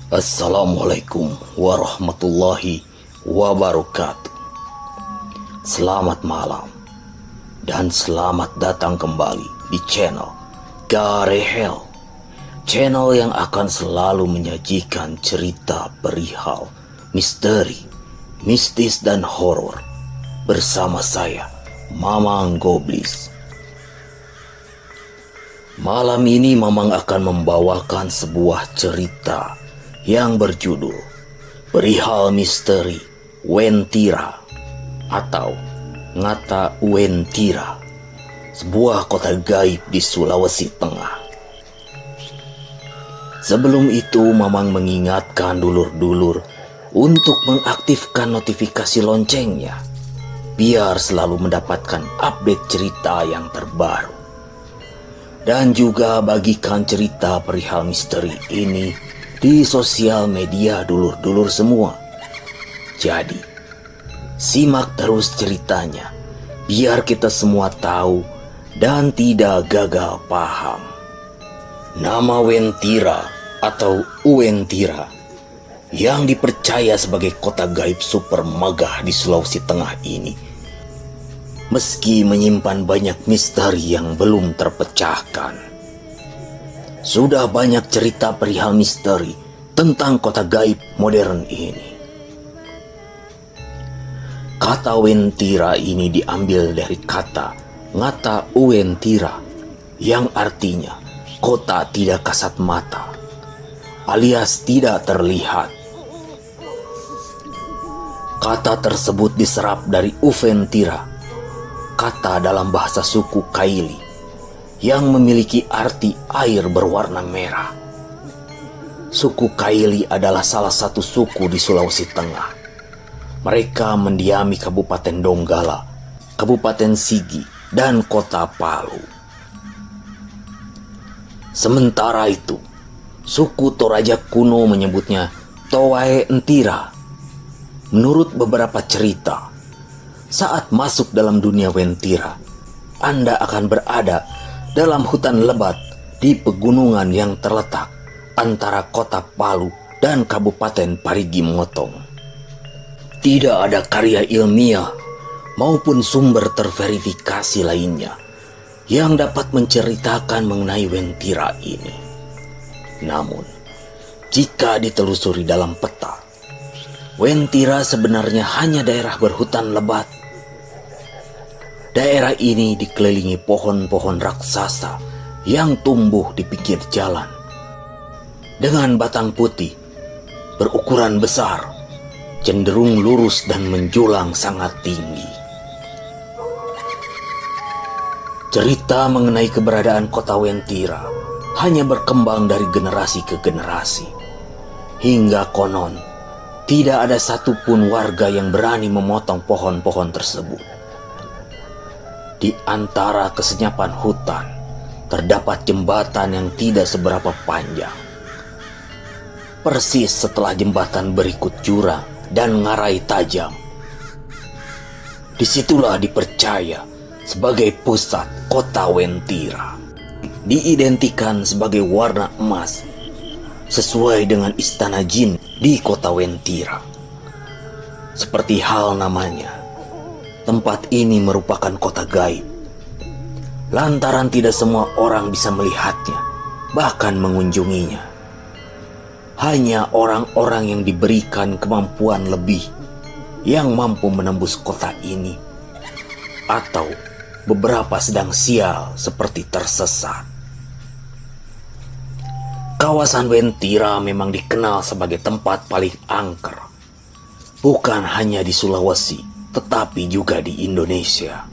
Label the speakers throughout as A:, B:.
A: Assalamualaikum warahmatullahi wabarakatuh. Selamat malam dan selamat datang kembali di channel Garehel, channel yang akan selalu menyajikan cerita perihal misteri, mistis dan horor bersama saya, Mamang Goblis. Malam ini Mamang akan membawakan sebuah cerita yang berjudul perihal misteri Wentira atau Ngata Wentira, sebuah kota gaib di Sulawesi Tengah. Sebelum itu Mamang mengingatkan dulur-dulur untuk mengaktifkan notifikasi loncengnya biar selalu mendapatkan update cerita yang terbaru. Dan juga bagikan cerita perihal misteri ini di sosial media dulur-dulur semua. Jadi, simak terus ceritanya biar kita semua tahu dan tidak gagal paham. Nama Wentira atau Uwentira yang dipercaya sebagai kota gaib super megah di Sulawesi Tengah ini, meski menyimpan banyak misteri yang belum terpecahkan. Sudah banyak cerita perihal misteri tentang kota gaib modern ini. Kata Wentira ini diambil dari kata Ngata Uwentira yang artinya kota tidak kasat mata, alias tidak terlihat. Kata tersebut diserap dari Uventira, kata dalam bahasa suku Kaili yang memiliki arti air berwarna merah. Suku Kaili adalah salah satu suku di Sulawesi Tengah. Mereka mendiami Kabupaten Donggala, Kabupaten Sigi, dan Kota Palu. Sementara itu, suku Toraja kuno menyebutnya Towae Entira. Menurut beberapa cerita, saat masuk dalam dunia Wentira, Anda akan berada dalam hutan lebat di pegunungan yang terletak antara kota Palu dan Kabupaten Parigi Motong. Tidak ada karya ilmiah maupun sumber terverifikasi lainnya yang dapat menceritakan mengenai Wentira ini. Namun, jika ditelusuri dalam peta, Wentira sebenarnya hanya daerah berhutan lebat. Daerah ini dikelilingi pohon-pohon raksasa yang tumbuh di pinggir jalan dengan batang putih, berukuran besar, cenderung lurus dan menjulang sangat tinggi. Cerita mengenai keberadaan kota Wentira hanya berkembang dari generasi ke generasi, hingga konon tidak ada satupun warga yang berani memotong pohon-pohon tersebut. Di antara kesenyapan hutan, terdapat jembatan yang tidak seberapa panjang. Persis setelah jembatan berikut jurang dan ngarai tajam. Disitulah dipercaya sebagai pusat kota Wentira. Diidentikan sebagai warna emas, sesuai dengan istana jin di kota Wentira. Seperti hal namanya, tempat ini merupakan kota gaib. Lantaran tidak semua orang bisa melihatnya, bahkan mengunjunginya. Hanya orang-orang yang diberikan kemampuan lebih yang mampu menembus kota ini, atau beberapa sedang sial seperti tersesat. Kawasan Wentira memang dikenal sebagai tempat paling angker, bukan hanya di Sulawesi, tetapi juga di Indonesia.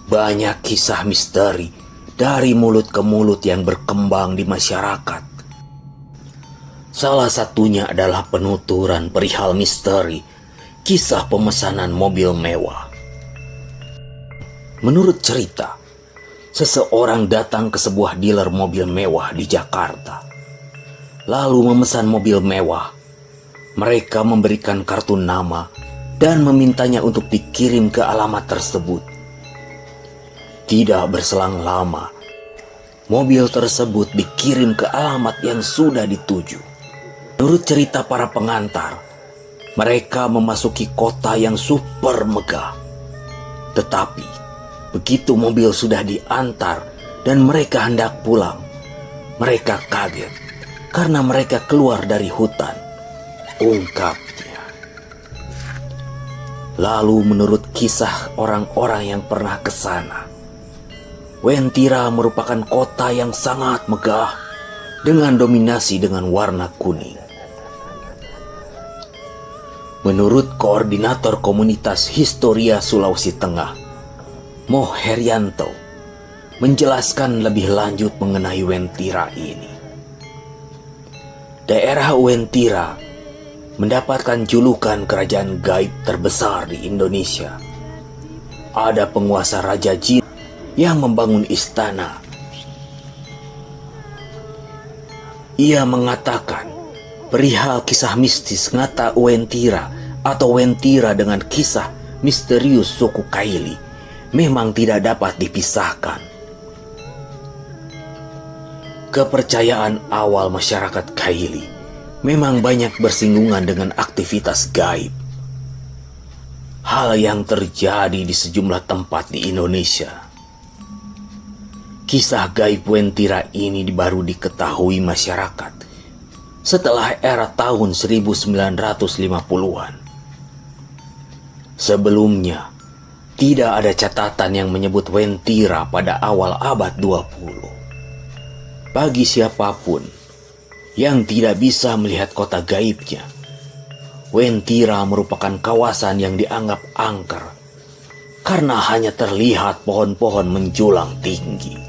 A: Banyak kisah misteri dari mulut ke mulut yang berkembang di masyarakat. Salah satunya adalah penuturan perihal misteri kisah pemesanan mobil mewah. Menurut cerita, seseorang datang ke sebuah dealer mobil mewah di Jakarta, lalu memesan mobil mewah. Mereka memberikan kartu nama dan memintanya untuk dikirim ke alamat tersebut. Tidak berselang lama, mobil tersebut dikirim ke alamat yang sudah dituju. Menurut cerita para pengantar, mereka memasuki kota yang super megah. Tetapi begitu mobil sudah diantar dan mereka hendak pulang, mereka kaget karena mereka keluar dari hutan, ungkapnya. Lalu menurut kisah orang-orang yang pernah ke sana, Wentira merupakan kota yang sangat megah dengan dominasi dengan warna kuning. Menurut koordinator komunitas Historia Sulawesi Tengah, Mo Herianto, menjelaskan lebih lanjut mengenai Wentira ini. Daerah Wentira mendapatkan julukan kerajaan gaib terbesar di Indonesia. Ada penguasa Raja Jin yang membangun istana. Ia mengatakan perihal kisah mistis Ngata Wentira atau Wentira dengan kisah misterius suku Kaili memang tidak dapat dipisahkan. Kepercayaan awal masyarakat Kaili memang banyak bersinggungan dengan aktivitas gaib. Hal yang terjadi di sejumlah tempat di Indonesia. Kisah gaib Wentira ini baru diketahui masyarakat setelah era tahun 1950-an. Sebelumnya, tidak ada catatan yang menyebut Wentira pada awal abad 20. Bagi siapapun yang tidak bisa melihat kota gaibnya, Wentira merupakan kawasan yang dianggap angker karena hanya terlihat pohon-pohon menjulang tinggi.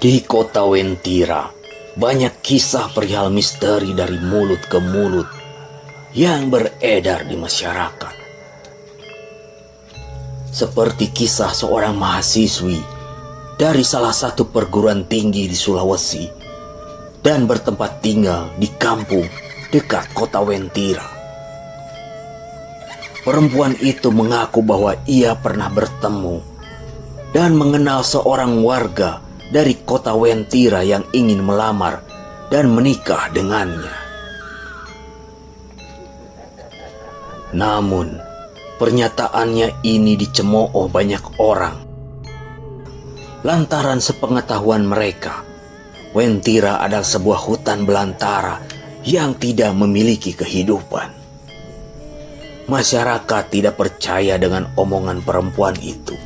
A: Di kota Wentira, banyak kisah perihal misteri dari mulut ke mulut yang beredar di masyarakat. Seperti kisah seorang mahasiswi dari salah satu perguruan tinggi di Sulawesi dan bertempat tinggal di kampung dekat kota Wentira. Perempuan itu mengaku bahwa ia pernah bertemu dan mengenal seorang warga dari kota Wentira yang ingin melamar dan menikah dengannya. Namun, pernyataannya ini dicemooh banyak orang. Lantaran sepengetahuan mereka, Wentira adalah sebuah hutan belantara yang tidak memiliki kehidupan. Masyarakat tidak percaya dengan omongan perempuan itu.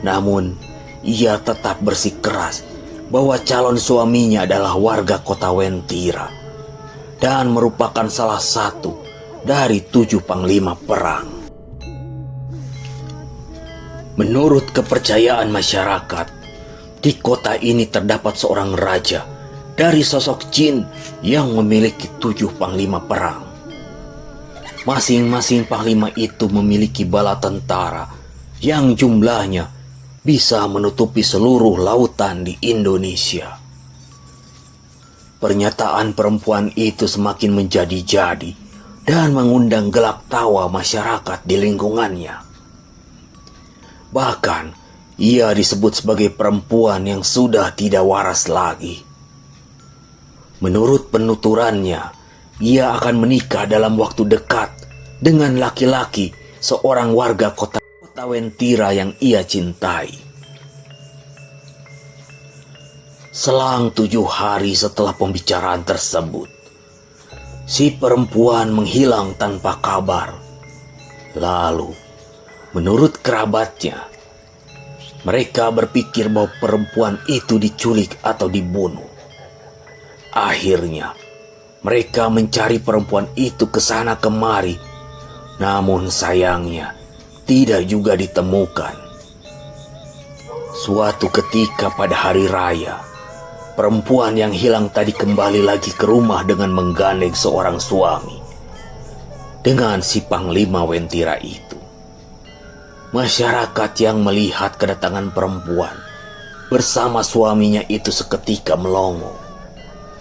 A: Namun, ia tetap bersikeras bahwa calon suaminya adalah warga kota Wentira dan merupakan salah satu dari 7 panglima perang. Menurut kepercayaan masyarakat, di kota ini terdapat seorang raja dari sosok jin yang memiliki 7 panglima perang. Masing-masing panglima itu memiliki bala tentara yang jumlahnya bisa menutupi seluruh lautan di Indonesia. Pernyataan perempuan itu semakin menjadi-jadi dan mengundang gelak tawa masyarakat di lingkungannya. Bahkan, ia disebut sebagai perempuan yang sudah tidak waras lagi. Menurut penuturannya, ia akan menikah dalam waktu dekat dengan laki-laki seorang warga kota Wentira yang ia cintai. Selang 7 hari setelah pembicaraan tersebut, si perempuan menghilang tanpa kabar. Lalu, menurut kerabatnya, mereka berpikir bahwa perempuan itu diculik atau dibunuh. Akhirnya, mereka mencari perempuan itu ke sana kemari, namun sayangnya tidak juga ditemukan. Suatu ketika pada hari raya, perempuan yang hilang tadi kembali lagi ke rumah dengan menggandeng seorang suami dengan si panglima Wentira itu. Masyarakat yang melihat kedatangan perempuan bersama suaminya itu seketika melongo,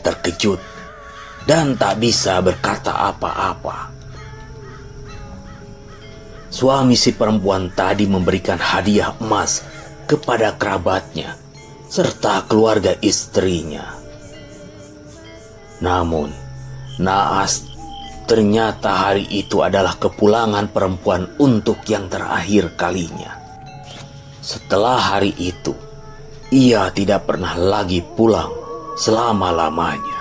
A: terkejut, dan tak bisa berkata apa-apa. Suami si perempuan tadi memberikan hadiah emas kepada kerabatnya serta keluarga istrinya. Namun, naas, ternyata hari itu adalah kepulangan perempuan untuk yang terakhir kalinya. Setelah hari itu, ia tidak pernah lagi pulang selama-lamanya.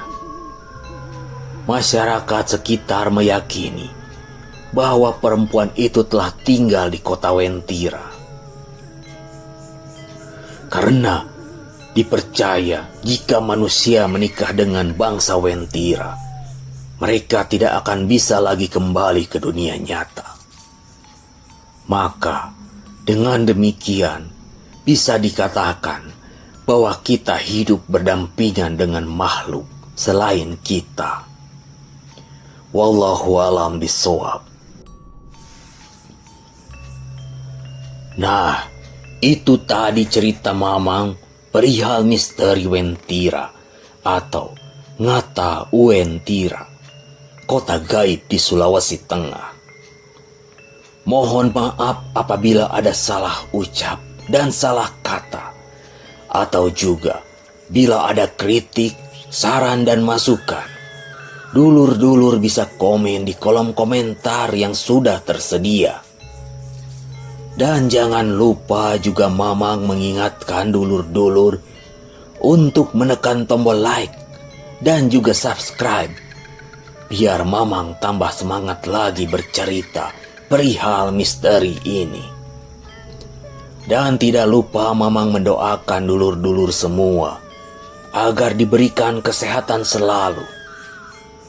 A: Masyarakat sekitar meyakini bahwa perempuan itu telah tinggal di kota Wentira. Karena dipercaya jika manusia menikah dengan bangsa Wentira, mereka tidak akan bisa lagi kembali ke dunia nyata. Maka, dengan demikian, bisa dikatakan bahwa kita hidup berdampingan dengan makhluk selain kita. Wallahu a'lam bishawab. Nah, itu tadi cerita Mamang perihal misteri Wentira atau Ngata Uwentira, kota gaib di Sulawesi Tengah. Mohon maaf apabila ada salah ucap dan salah kata, atau juga bila ada kritik, saran dan masukan. Dulur-dulur bisa komen di kolom komentar yang sudah tersedia. Dan jangan lupa juga Mamang mengingatkan dulur-dulur untuk menekan tombol like dan juga subscribe, biar Mamang tambah semangat lagi bercerita perihal misteri ini. Dan tidak lupa Mamang mendoakan dulur-dulur semua agar diberikan kesehatan selalu,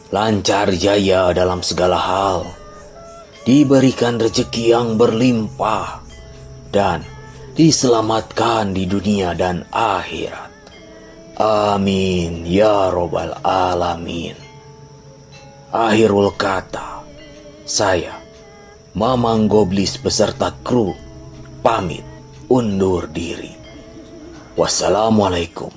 A: lancar jaya dalam segala hal, diberikan rezeki yang berlimpah, dan diselamatkan di dunia dan akhirat. Amin ya robbal alamin. Akhirul kata, saya Mamang Goblis beserta kru pamit undur diri. Wassalamualaikum